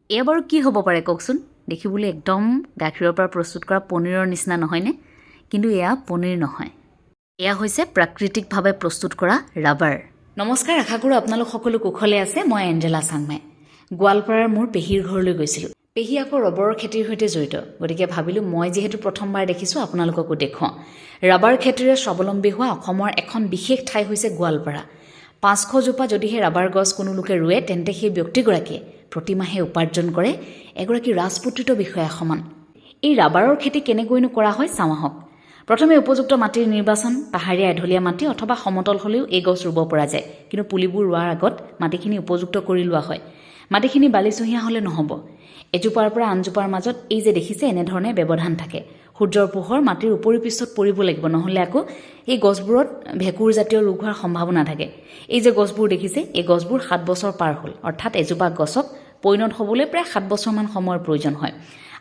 এয়া বাৰু কি হ'ব পাৰে কওকচোন? দেখিবলৈ একদম গাখীৰৰ পৰা প্ৰস্তুত কৰা পনীৰৰ নিচিনা নহয়নে? কিন্তু এয়া পনীৰ নহয়, এয়া হৈছে প্ৰাকৃতিকভাৱে প্ৰস্তুত কৰা ৰাবাৰ। নমস্কাৰ, আশা কৰোঁ আপোনালোক সকলো কুশলে আছে। মই এঞ্জেলা চাংমাই গোৱালপাৰাৰ মোৰ পেহীৰ ঘৰলৈ গৈছিলোঁ। পেহী আকৌ ৰবৰৰ খেতিৰ সৈতে জড়িত, গতিকে ভাবিলোঁ মই যিহেতু প্ৰথমবাৰ দেখিছোঁ আপোনালোককো দেখুৱাওঁ। ৰাবাৰ খেতিৰে স্বাৱলম্বী হোৱা অসমৰ এখন বিশেষ ঠাই হৈছে গোৱালপাৰা। 500 জোপা যদিহে ৰাবাৰ গছ কোনো লোকে ৰুৱে তেন্তে সেই ব্যক্তিগৰাকীয়ে প্ৰতিমাহে উপাৰ্জন কৰে এগৰাকী ৰাজপুত্ৰিত বিষয়া সমান। এই ৰাবাৰৰ খেতি কেনেকৈনো কৰা হয় চাওঁ আহক। প্ৰথমে উপযুক্ত মাটিৰ নিৰ্বাচন। পাহাৰীয়া এঢলীয়া মাটি অথবা সমতল হ'লেও এই গছ ৰুব পৰা যায়, কিন্তু পুলিবোৰ ৰোৱাৰ আগত মাটিখিনি উপযুক্ত কৰি লোৱা হয়। মাটিখিনি বালিচহীয়া হ'লে নহ'ব। এজোপাৰ পৰা আনজোপাৰ মাজত এই যে দেখিছে এনেধৰণে ব্যৱধান থাকে। সূৰ্যৰ পোহৰ মাটিৰ উপৰি পৃষ্ঠত পৰিব লাগিব, নহ'লে আকৌ এই গছবোৰত ভেঁকুৰ জাতীয় ৰোগ হোৱাৰ সম্ভাৱনা থাকে। এই যে গছবোৰ দেখিছে, এই গছবোৰ 7 বছৰ পাৰ হ'ল, অৰ্থাৎ এজোপা গছক পৰিণত হ'বলৈ প্ৰায় 7 বছৰমান সময়ৰ প্ৰয়োজন হয়।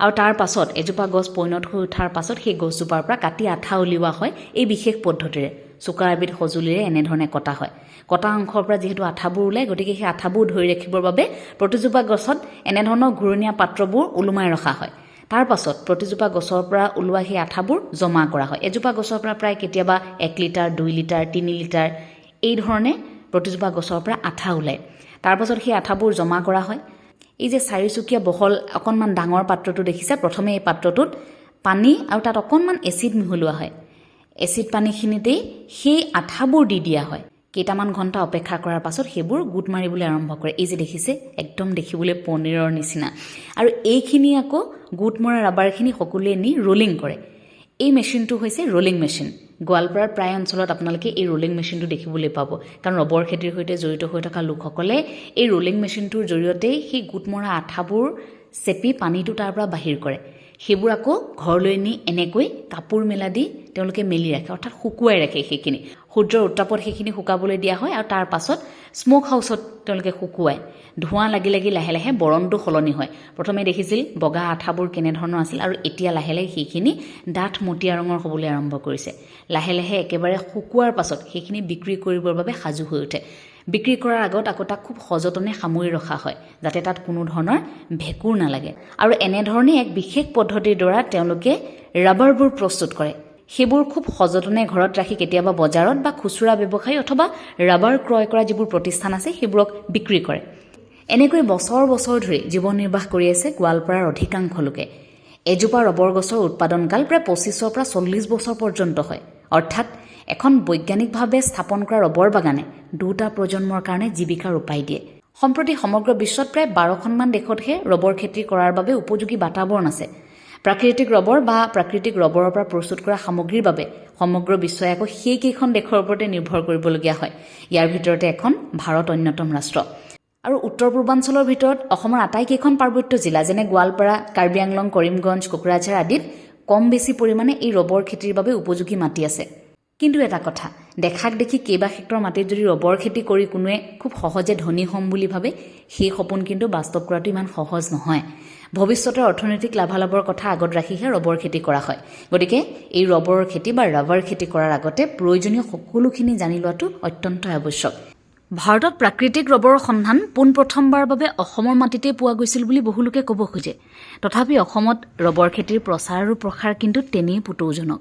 আৰু তাৰ পাছত এজোপা গছ পৰিণত হৈ উঠাৰ পাছত সেই গছজোপাৰ পৰা কাটি আঠা উলিওৱা হয় এই বিশেষ পদ্ধতিৰে। চোকা এবিধ সঁজুলিৰে এনেধৰণে কটা হয়। কটা অংশৰ পৰা যিহেতু আঠাবোৰ ওলায়, গতিকে সেই আঠাবোৰ ধৰি ৰাখিবৰ বাবে প্ৰতিজোপা গছত এনেধৰণৰ ঘূৰণীয়া পাত্ৰবোৰ ওলোমাই ৰখা হয়। তাৰ পাছত প্ৰতিজোপা গছৰ পৰা ওলোৱা সেই আঠাবোৰ জমা কৰা হয়। এজোপা গছৰ পৰা প্ৰায় কেতিয়াবা 1 লিটাৰ, 2 লিটাৰ, 3 লিটাৰ এই ধৰণে প্ৰতিজোপা গছৰ পৰা আঠা ওলায়। তাৰ পাছত সেই আঠাবোৰ জমা কৰা হয়। এই যে চাৰিচুকীয়া বহল অকণমান ডাঙৰ পাত্ৰটো দেখিছে, প্ৰথমে এই পাত্ৰটোত পানী আৰু তাত অকণমান এচিড মিহলোৱা হয়। এচিড পানীখিনিতেই সেই আঠাবোৰ দি দিয়া হয়। কেইটামান ঘণ্টা অপেক্ষা কৰাৰ পাছত সেইবোৰ গোট মাৰিবলৈ আৰম্ভ কৰে। এই যে দেখিছে, একদম দেখিবলৈ পনীৰৰ নিচিনা। আৰু এইখিনি আকৌ গোট মৰা ৰাবাৰখিনি সকলোৱে নি ৰোলিং কৰে। এই মেচিনটো হৈছে ৰোলিং মেচিন। গোৱালপাৰাৰ প্ৰায় অঞ্চলত আপোনালোকে এই ৰোলিং মেচিনটো দেখিবলৈ পাব, কাৰণ ৰবৰ খেতিৰ সৈতে জড়িত হৈ থকা লোকসকলে এই ৰোলিং মেচিনটোৰ জৰিয়তেই সেই গোট মৰা আঠাবোৰ চেপি পানীটো তাৰ পৰা বাহিৰ কৰে। সেইবোৰ আকৌ ঘৰলৈ নি এনেকৈ কাপোৰ মেলা দি তেওঁলোকে মেলি ৰাখে, অৰ্থাৎ শুকুৱাই ৰাখে। সেইখিনি সূৰ্যৰ উত্তাপত সেইখিনি শুকাবলৈ দিয়া হয় আৰু তাৰ পাছত স্ম'ক হাউচত তেওঁলোকে শুকুৱায়। ধোঁৱা লাগি লাগি লাহে লাহে বৰণটো সলনি হয়। প্ৰথমে দেখিছিল বগা আঠাবোৰ কেনেধৰণৰ আছিল, আৰু এতিয়া লাহে লাহে সেইখিনি ডাঠ মটীয়া ৰঙৰ হ'বলৈ আৰম্ভ কৰিছে। লাহে লাহে একেবাৰে শুকুৱাৰ পাছত সেইখিনি বিক্ৰী কৰিবৰ বাবে সাজু হৈ উঠে। বিক্ৰী কৰাৰ আগত আকৌ তাক খুব সযতনে সামৰি ৰখা হয়, যাতে তাত কোনো ধৰণৰ ভেঁকুৰ নালাগে। আৰু এনেধৰণে এক বিশেষ পদ্ধতিৰ দ্বাৰা তেওঁলোকে ৰাবাৰবোৰ প্ৰস্তুত কৰে। সেইবোৰ খুব সযতনে ঘৰত ৰাখি কেতিয়াবা বজাৰত বা খুচুৰা ব্যৱসায়ী অথবা ৰাবাৰ ক্ৰয় কৰা যিবোৰ প্ৰতিষ্ঠান আছে সেইবোৰক বিক্ৰী কৰে। এনেকৈ বছৰ বছৰ ধৰি জীৱন নিৰ্বাহ কৰি আছে গোৱালপাৰাৰ অধিকাংশ লোকে। এজোপা ৰবৰ গছৰ উৎপাদনকাল প্ৰায় 25ৰ পৰা 40 বছৰ পৰ্যন্ত হয়, অৰ্থাৎ এখন বৈজ্ঞানিকভাৱে স্থাপন কৰা ৰবৰ বাগানে 2টা প্ৰজন্মৰ কাৰণে জীৱিকাৰ উপায় দিয়ে। সম্প্ৰতি সমগ্ৰ বিশ্বত প্ৰায় 12খনমান দেশতহে ৰবৰ খেতি কৰাৰ বাবে উপযোগী বাতাবৰণ আছে। প্ৰাকৃতিক ৰবৰ বা প্ৰাকৃতিক ৰবৰৰ পৰা প্ৰস্তুত কৰা সামগ্ৰীৰ বাবে সমগ্ৰ বিশ্বই আকৌ সেইকেইখন দেশৰ ওপৰতে নিৰ্ভৰ কৰিবলগীয়া হয়। ইয়াৰ ভিতৰতে এখন ভাৰত অন্যতম ৰাষ্ট্ৰ। আৰু উত্তৰ পূৰ্বাঞ্চলৰ ভিতৰত অসমৰ আটাইকেইখন পাৰ্বত্য জিলা যেনে গোৱালপাৰা, কাৰ্বি আংলং, কৰিমগঞ্জ, কোকৰাঝাৰ আদিত কম বেছি পৰিমাণে এই ৰবৰ খেতিৰ বাবে উপযোগী মাটি আছে। কিন্তু এটা কথা, দেখাক দেখি কেইবা হেক্টৰ মাটিত যদি ৰবৰ খেতি কৰি কোনোৱে খুব সহজে ধনী হ'ম বুলি ভাবে, সেই সপোন কিন্তু বাস্তৱ কৰাটো ইমান সহজ নহয়। ভৱিষ্যতৰ অৰ্থনৈতিক লাভালাভৰ কথা আগত ৰাখিহে ৰবৰ খেতি কৰা হয়। গতিকে এই ৰবৰৰ খেতি বা ৰাবাৰ খেতি কৰাৰ আগতে প্ৰয়োজনীয় সকলোখিনি জানি লোৱাটো অত্যন্ত আৱশ্যক। ভাৰতত প্ৰাকৃতিক ৰবৰৰ সন্ধান পোনপ্ৰথমবাৰৰ বাবে অসমৰ মাটিতে পোৱা গৈছিল বুলি বহু লোকে ক'ব খোজে। তথাপি অসমত ৰবৰ খেতিৰ প্ৰচাৰ আৰু প্ৰসাৰ কিন্তু তেনেই পুতৌজনক।